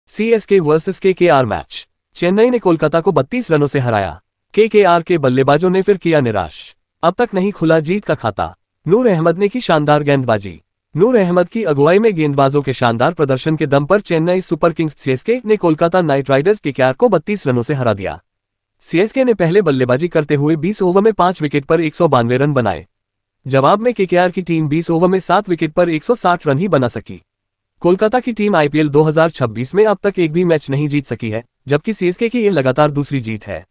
CSK versus KKR match. Chennai ने कोलकाता को 32 रनों से हराया। केकेआर के बल्लेबाजों ने फिर किया निराश। अब तक नहीं खुला जीत का खाता। नूर अहमद ने की शानदार गेंदबाजी। नूर अहमद की अगुवाई में गेंदबाजों के शानदार प्रदर्शन के दम पर चेन्नई सुपर किंग्स सीएसके ने कोलकाता नाइट राइडर्स केकेआर को 32 रनों से हरा दिया। सीएसके ने पहले बल्लेबाजी करते हुए 20 ओवर में 5 विकेट पर 192 रन बनाए। जवाब में केकेआर की टीम 20 ओवर में 7 विकेट पर 160 रन ही बना सकी। कोलकाता की टीम आईपीएल 2026 में अब तक एक भी मैच नहीं जीत सकी है, जबकि सीएसके की यह लगातार दूसरी जीत है।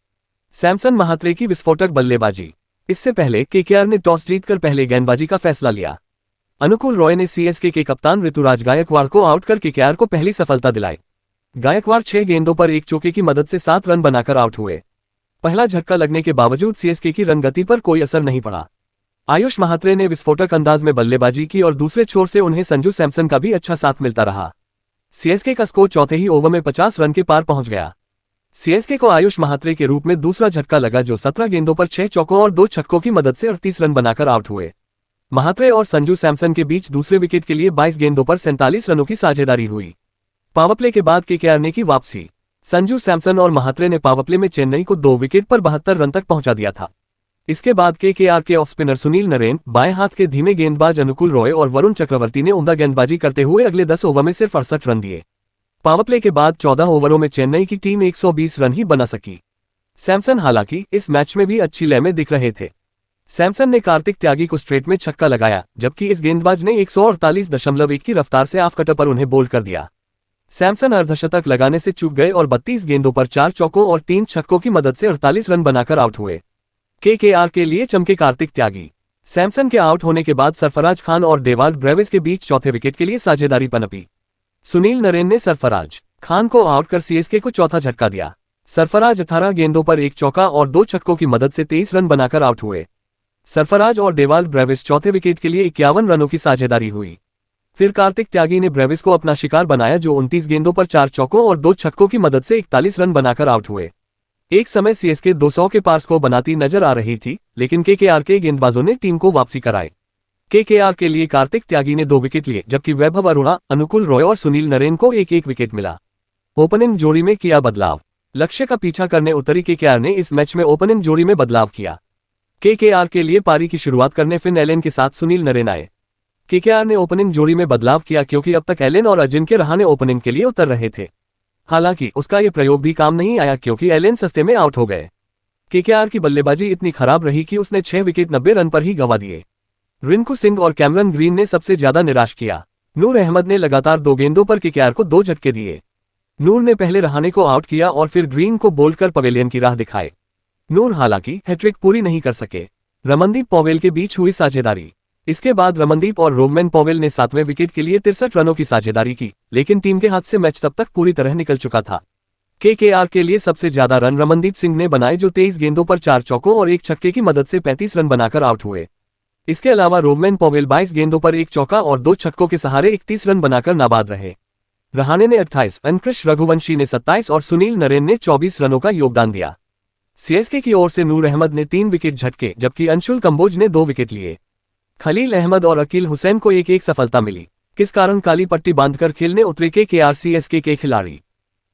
सैमसन महात्रे की विस्फोटक बल्लेबाजी। इससे पहले केकेआर ने टॉस जीतकर पहले गेंदबाजी का फैसला लिया। अनुकूल रॉय ने सीएसके के कप्तान ऋतुराज गायकवाड़ को आउट कर केकेआर को पहली सफलता दिलाई। गायकवाड़ 6 गेंदों पर एक चौके की मदद से 7 रन बनाकर आउट हुए। पहला झटका लगने के बावजूद सीएसके की रनगति पर कोई असर नहीं पड़ा। आयुष महात्रे ने विस्फोटक अंदाज में बल्लेबाजी की और दूसरे छोर से उन्हें संजू सैमसन का भी अच्छा साथ मिलता रहा। सीएसके का स्कोर चौथे ही ओवर में 50 रन के पार पहुंच गया। सीएसके को आयुष महात्रे के रूप में दूसरा झटका लगा, जो 17 गेंदों पर 6 चौकों और 2 छक्कों की मदद से 38 रन बनाकर आउट हुए। महात्रे और संजू सैमसन के बीच दूसरे विकेट के लिए 22 गेंदों पर 47 रनों की साझेदारी हुई। पावरप्ले के बाद केकेआर ने की वापसी। संजू सैमसन और महात्रे ने पावरप्ले में चेन्नई को 2 विकेट पर 72 रन तक पहुंचा दिया था। इसके बाद केकेआर के ऑफ स्पिनर सुनील नरेन, बाएं हाथ के धीमे गेंदबाज अनुकूल रॉय और वरुण चक्रवर्ती ने उम्दा गेंदबाजी करते हुए अगले 10 ओवर में सिर्फ 68 रन दिए। पावरप्ले के बाद 14 ओवरों में चेन्नई की टीम 120 रन ही बना सकी। सैमसन हालांकि इस मैच में भी अच्छी लय में दिख रहे थे। सैमसन ने कार्तिक त्यागी को स्ट्रेट में छक्का लगाया, जबकि इस गेंदबाज ने 148.1 की रफ्तार से ऑफ कटर पर उन्हें बोल्ड कर दिया। सैमसन अर्धशतक लगाने से चूक गए और 32 गेंदों पर 4 चौकों और 3 छक्कों की मदद से 48 रन बनाकर आउट हुए। केकेआर के लिए चमके कार्तिक त्यागी। सैमसन के आउट होने के बाद सरफराज खान और डेवाल्ड ब्रेविस के बीच चौथे विकेट के लिए साझेदारी पनपी। सुनील नरेन ने सरफराज खान को आउट कर सीएसके को चौथा झटका दिया। सरफराज 18 गेंदों पर 1 चौका और 2 छक्कों की मदद से 23 रन बनाकर आउट हुए। सरफराज और डेवाल्ड ब्रेविस चौथे विकेट के लिए 51 रनों की साझेदारी हुई। फिर कार्तिक त्यागी ने ब्रेविस को अपना शिकार बनाया, जो 29 गेंदों पर 4 चौकों और 2 छक्कों की मदद से 41 रन बनाकर आउट हुए। एक समय सीएसके 200 के पार स्कोर बनाती नजर आ रही थी, लेकिन केकेआर के गेंदबाजों ने टीम को वापसी कराई। केकेआर के लिए कार्तिक त्यागी ने 2 विकेट लिए, जबकि वैभव अरोड़ा, अनुकूल रॉय और सुनील नरेन को एक विकेट मिला। ओपनिंग जोड़ी में किया बदलाव। लक्ष्य का पीछा करने उतरी केकेआर ने इस मैच में ओपनिंग जोड़ी में बदलाव किया। केकेआर के लिए पारी की शुरुआत करने फिन एलेन के साथ सुनील नरेन आए। केकेआर ने ओपनिंग जोड़ी में बदलाव किया क्योंकि अब तक एलेन और अजिंक्य रहाणे ओपनिंग के लिए उतर रहे थे। हालांकि उसका यह प्रयोग भी काम नहीं आया क्योंकि एलेन सस्ते में आउट हो गए। केकेआर की बल्लेबाजी इतनी खराब रही कि उसने 6 विकेट 90 रन पर ही गंवा दिए। रिंकू सिंह और कैमरन ग्रीन ने सबसे ज्यादा निराश किया। नूर अहमद ने लगातार 2 गेंदों पर केकेआर को 2 झटके दिए। नूर ने पहले रहाणे को आउट किया और फिर ग्रीन को बोल्ड कर पवेलियन की राह दिखाए। नूर हालांकि हैट्रिक पूरी नहीं कर सके। रमनदीप पॉवेल के बीच हुई साझेदारी। इसके बाद रमनदीप और रोवमैन पॉवेल ने 7वें विकेट के लिए 63 रनों की साझेदारी की, लेकिन टीम के हाथ से मैच तब तक पूरी तरह निकल चुका था। केकेआर के लिए सबसे ज्यादा रन रमनदीप सिंह ने बनाए, जो 23 गेंदों पर 4 चौकों और 1 छक्के की मदद से 35 रन बनाकर आउट हुए। इसके अलावा रोवमैन पॉवेल 22 गेंदों पर 1 चौका और 2 छक्कों के सहारे 31 रन बनाकर नाबाद रहे। रहाणे ने 28, क्रिश रघुवंशी ने 27 और सुनील नरेन ने 24 रनों का योगदान दिया। सीएसके की ओर से नूर अहमद ने 3 विकेट झटके, जबकि अंशुल कंबोज ने 2 विकेट लिए। खलील अहमद और अकील हुसैन को एक सफलता मिली। किस कारण काली पट्टी बांधकर खेलने उतरे केकेआर सीएसके के खिलाड़ी?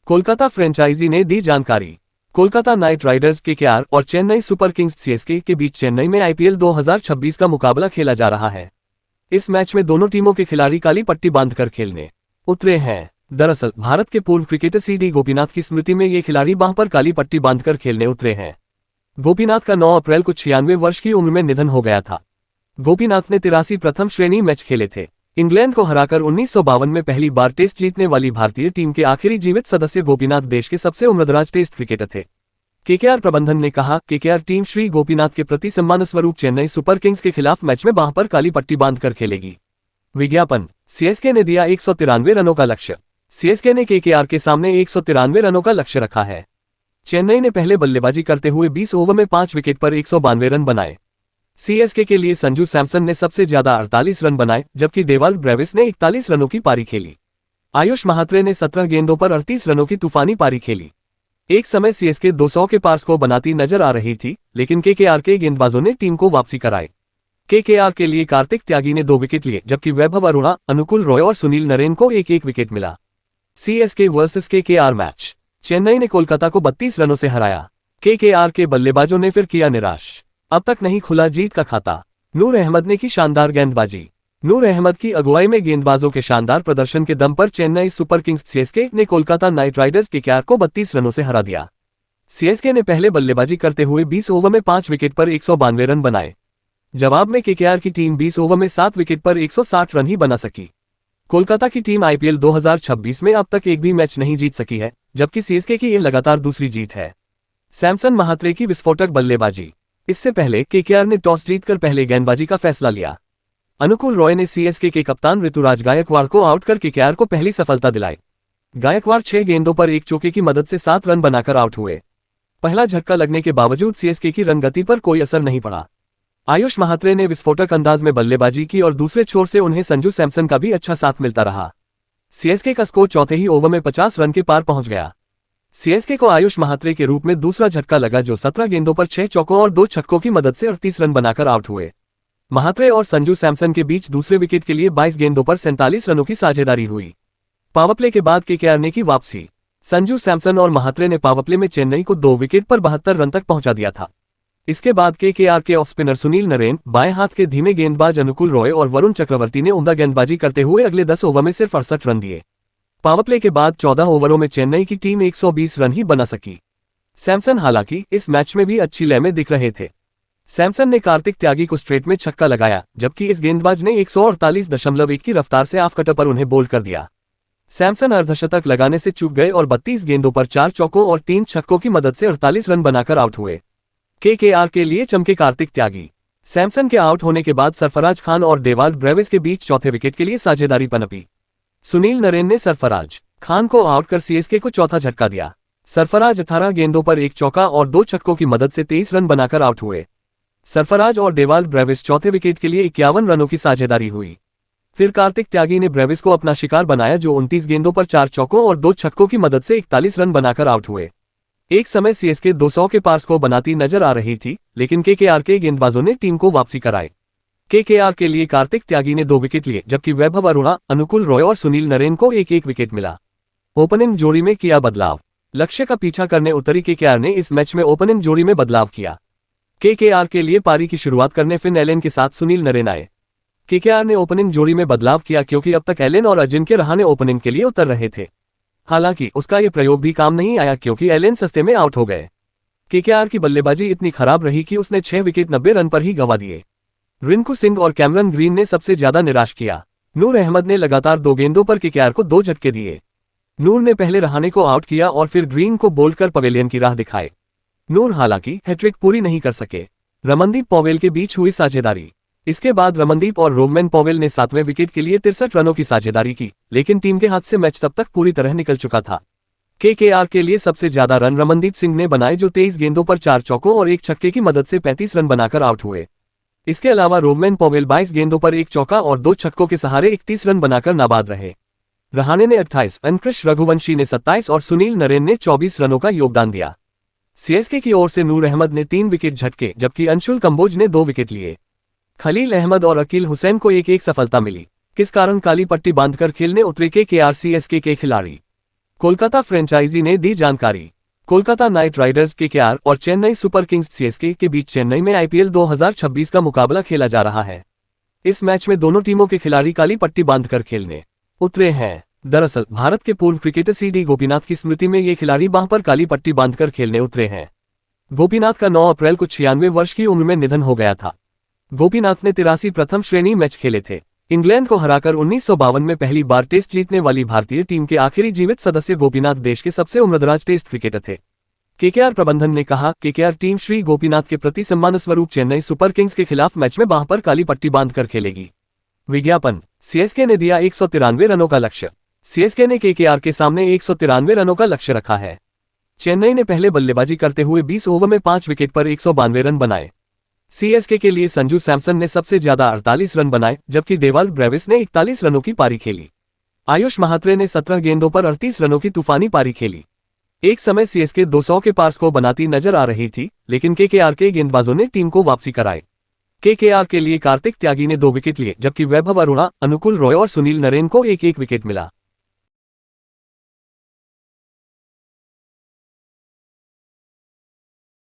कोलकाता फ्रेंचाइजी ने दी जानकारी। कोलकाता नाइट राइडर्स केकेआर और चेन्नई सुपर किंग्स सीएसके के बीच चेन्नई में आईपीएल 2026 का मुकाबला खेला जा रहा है। इस मैच में दोनों टीमों के खिलाड़ी काली पट्टी बांधकर खेलने उतरे हैं। दरअसल भारत के पूर्व क्रिकेटर सीडी गोपीनाथ की स्मृति में ये खिलाड़ी बांह पर काली पट्टी बांधकर खेलने उतरे हैं। गोपीनाथ का 9 अप्रैल को 96 वर्ष की उम्र में निधन हो गया था। गोपीनाथ ने 83 प्रथम श्रेणी मैच खेले थे। इंग्लैंड को हराकर 1952 में पहली बार टेस्ट जीतने वाली भारतीय टीम के आखिरी जीवित सदस्य गोपीनाथ देश के सबसे उम्रदराज टेस्ट क्रिकेटर थे। केकेआर प्रबंधन ने कहा, केकेआर टीम श्री गोपीनाथ के प्रति सम्मान स्वरूप चेन्नई सुपर किंग्स के खिलाफ मैच में बांह पर काली पट्टी बांधकर खेलेगी। विज्ञापन। सीएसके ने दिया 193 रनों का लक्ष्य। सीएसके ने केकेआर के सामने 193 रनों का लक्ष्य रखा है। चेन्नई ने पहले बल्लेबाजी करते हुए 20 ओवर में 5 विकेट पर 192 रन बनाए। सीएसके के लिए संजू सैमसन ने सबसे ज्यादा 48 रन बनाए, जबकि डेवाल्ड ब्रेविस ने 41 रनों की पारी खेली। आयुष महात्रे ने 17 गेंदों पर 38 रनों की तूफानी पारी खेली। एक समय सीएसके 200 के पार स्कोर बनाती नजर आ रही थी, लेकिन केकेआर के गेंदबाजों ने टीम को वापसी कराई। केकेआर के लिए कार्तिक त्यागी ने 2 विकेट लिए, जबकि वैभव अरोड़ा, अनुकूल रॉय और सुनील नरेन को एक विकेट मिला। CSK versus KKR match. Chennai ने कोलकाता को 32 रनों से हराया। केकेआर के बल्लेबाजों ने फिर किया निराश, अब तक नहीं खुला जीत का खाता। नूर अहमद ने की शानदार गेंदबाजी। नूर अहमद की अगुवाई में गेंदबाजों के शानदार प्रदर्शन के दम पर चेन्नई सुपर किंग्स सीएसके ने कोलकाता नाइट राइडर्स केकेआर को 32 रनों से हरा दिया। सीएसके ने पहले बल्लेबाजी करते हुए 20 ओवर में 5 विकेट पर 192 रन बनाए। जवाब में केकेआर की टीम 20 ओवर में 7 विकेट पर 160 रन ही बना सकी। कोलकाता की टीम आईपीएल 2026 में अब तक एक भी मैच नहीं जीत सकी है, जबकि सीएसके की यह लगातार दूसरी जीत है। सैमसन महात्रे की विस्फोटक बल्लेबाजी। इससे पहले केकेआर ने टॉस जीतकर पहले गेंदबाजी का फैसला लिया। अनुकूल रॉय ने सीएसके के कप्तान ऋतुराज गायकवाड़ को आउट कर केकेआर को पहली सफलता दिलाई। गायकवाड़ 6 गेंदों पर एक चौके की मदद से 7 रन बनाकर आउट हुए। पहला झटका लगने के बावजूद सीएसके की रनगति पर कोई असर नहीं पड़ा। आयुष महात्रे ने विस्फोटक अंदाज में बल्लेबाजी की और दूसरे छोर से उन्हें संजू सैमसन का भी अच्छा साथ मिलता रहा। सीएसके का स्कोर चौथे ही ओवर में 50 रन के पार पहुंच गया। सीएसके को आयुष महात्रे के रूप में दूसरा झटका लगा, जो 17 गेंदों पर 6 चौकों और 2 छक्कों की मदद से 38 रन बनाकर आउट हुए। महात्रे और संजू सैमसन के बीच दूसरे विकेट के लिए 22 गेंदों पर 47 रनों की साझेदारी हुई। पावरप्ले के बाद केकेआर ने की वापसी। संजू सैमसन और महात्रे ने पावरप्ले में चेन्नई को 2 विकेट पर 72 रन तक पहुंचा दिया था। इसके बाद केकेआर के ऑफ स्पिनर सुनील नरेन, बाएं हाथ के धीमे गेंदबाज अनुकूल रॉय और वरुण चक्रवर्ती ने उम्दा गेंदबाजी करते हुए अगले 10 ओवर में सिर्फ 68 रन दिए। पावरप्ले के बाद 14 ओवरों में चेन्नई की टीम 120 रन ही बना सकी। सैमसन हालांकि इस मैच में भी अच्छी लय में दिख रहे थे। सैमसन ने कार्तिक त्यागी को स्ट्रेट में छक्का लगाया, जबकि इस गेंदबाज ने 148.1 की रफ्तार से ऑफ कटर पर उन्हें बोल्ड कर दिया। सैमसन अर्धशतक लगाने से चूक गए और 32 गेंदों पर 4 चौकों और 3 छक्कों की मदद से 48 रन बनाकर आउट हुए। केकेआर के लिए चमके कार्तिक त्यागी। सैमसन के आउट होने के बाद सरफराज खान और डेवाल्ड ब्रेविस के बीच चौथे विकेट के लिए साझेदारी पनपी। सुनील नरेन ने सरफराज खान को आउट कर सीएसके को चौथा झटका दिया। सरफराज 18 गेंदों पर 1 चौका और 2 छक्कों की मदद से 23 रन बनाकर आउट हुए। सरफराज और डेवाल्ड ब्रेविस चौथे विकेट के लिए 51 रनों की साझेदारी हुई। फिर कार्तिक त्यागी ने ब्रेविस को अपना शिकार बनाया, जो 29 गेंदों पर 4 चौकों और 2 छक्कों की मदद से 41 रन बनाकर आउट हुए। एक समय सीएसके 200 के पार को बनाती नजर आ रही थी, लेकिन केकेआर के गेंदबाजों ने टीम को वापसी कराई। केकेआर के लिए कार्तिक त्यागी ने 2 विकेट लिए, जबकि वैभव अरोड़ा, अनुकूल रॉय और सुनील नरेन को एक एक विकेट मिला। ओपनिंग जोड़ी में किया बदलाव। लक्ष्य का पीछा करने उतरी केकेआर ने इस मैच में ओपनिंग जोड़ी में बदलाव किया। केकेआर के लिए पारी की शुरुआत करने फिन एलेन के साथ सुनील नरेन आए। केकेआर ने ओपनिंग जोड़ी में बदलाव किया क्योंकि अब तक एलेन और अजिंक्य रहाणे ओपनिंग के लिए उतर रहे थे। हालांकि उसका ये प्रयोग भी काम नहीं आया क्योंकि एलेन सस्ते में आउट हो गए। केकेआर की बल्लेबाजी इतनी खराब रही कि उसने 6 विकेट 90 रन पर ही गंवा दिए। रिंकू सिंह और कैमरन ग्रीन ने सबसे ज्यादा निराश किया। नूर अहमद ने लगातार 2 गेंदों पर केकेआर को 2 झटके दिए। नूर ने पहले रहाणे को आउट किया और फिर ग्रीन को बोल्ड कर पवेलियन की राह दिखाए। नूर हालांकि हैट्रिक पूरी नहीं कर सके। रमनदीप पॉवेल के बीच हुई साझेदारी। इसके बाद रमनदीप और रोवमैन पॉवेल ने 7वें विकेट के लिए 63 रनों की साझेदारी की, लेकिन टीम के हाथ से मैच तब तक पूरी तरह निकल चुका था। केकेआर के लिए सबसे ज्यादा रन रमनदीप सिंह ने बनाए, जो 23 गेंदों पर 4 चौकों और 1 छक्के की मदद से 35 रन बनाकर आउट हुए। इसके अलावा रोवमैन पॉवेल 22 गेंदों पर 1 चौका और 2 छक्कों के सहारे 31 रन बनाकर नाबाद रहे। रहाणे ने 28, कृष रघुवंशी ने 27 और सुनील नरेन ने 24 रनों का योगदान दिया। सीएसके की ओर से नूर अहमद ने 3 विकेट झटके, जबकि अंशुल कंबोज ने 2 विकेट लिए। खलील अहमद और अकील हुसैन को एक एक सफलता मिली। किस कारण काली पट्टी बांधकर खेलने उतरे केकेआर सीएसके के खिलाड़ी, कोलकाता फ्रेंचाइजी ने दी जानकारी। कोलकाता नाइट राइडर्स केकेआर और चेन्नई सुपर किंग्स सीएसके के बीच चेन्नई में आईपीएल 2026 का मुकाबला खेला जा रहा है। इस मैच में दोनों टीमों के खिलाड़ी काली पट्टी बांधकर खेलने उतरे हैं। दरअसल भारत के पूर्व क्रिकेटर सीडी गोपीनाथ की स्मृति में ये खिलाड़ी बांह पर काली पट्टी बांधकर खेलने उतरे हैं। गोपीनाथ का 9 अप्रैल को 96 वर्ष की उम्र में निधन हो गया था। गोपीनाथ ने 83 प्रथम श्रेणी मैच खेले थे। इंग्लैंड को हराकर 1952 में पहली बार टेस्ट जीतने वाली भारतीय टीम के आखिरी जीवित सदस्य गोपीनाथ देश के सबसे उम्रदराज टेस्ट क्रिकेटर थे। केकेआर प्रबंधन ने कहा, केकेआर टीम श्री गोपीनाथ के प्रति सम्मान स्वरूप चेन्नई सुपर किंग्स के खिलाफ मैच में बांह पर काली पट्टी बांधकर खेलेगी। विज्ञापन। सीएसके ने दिया 193 रनों का लक्ष्य। सीएसके ने केकेआर के सामने 193 रनों का लक्ष्य रखा है। चेन्नई ने पहले बल्लेबाजी करते हुए 20 ओवर में 5 विकेट पर 192 रन बनाए। सीएसके के लिए संजू सैमसन ने सबसे ज्यादा 48 रन बनाए, जबकि डेवाल्ड ब्रेविस ने 41 रनों की पारी खेली। आयुष महात्रे ने 17 गेंदों पर 38 रनों की तूफानी पारी खेली। एक समय सीएसके 200 के पार को बनाती नजर आ रही थी, लेकिन केकेआर के गेंदबाजों ने टीम को वापसी कराई। केकेआर के लिए कार्तिक त्यागी ने 2 विकेट लिए, जबकि वैभव अरोड़ा, अनुकूल रॉय और सुनील नरेन को एक एक विकेट मिला।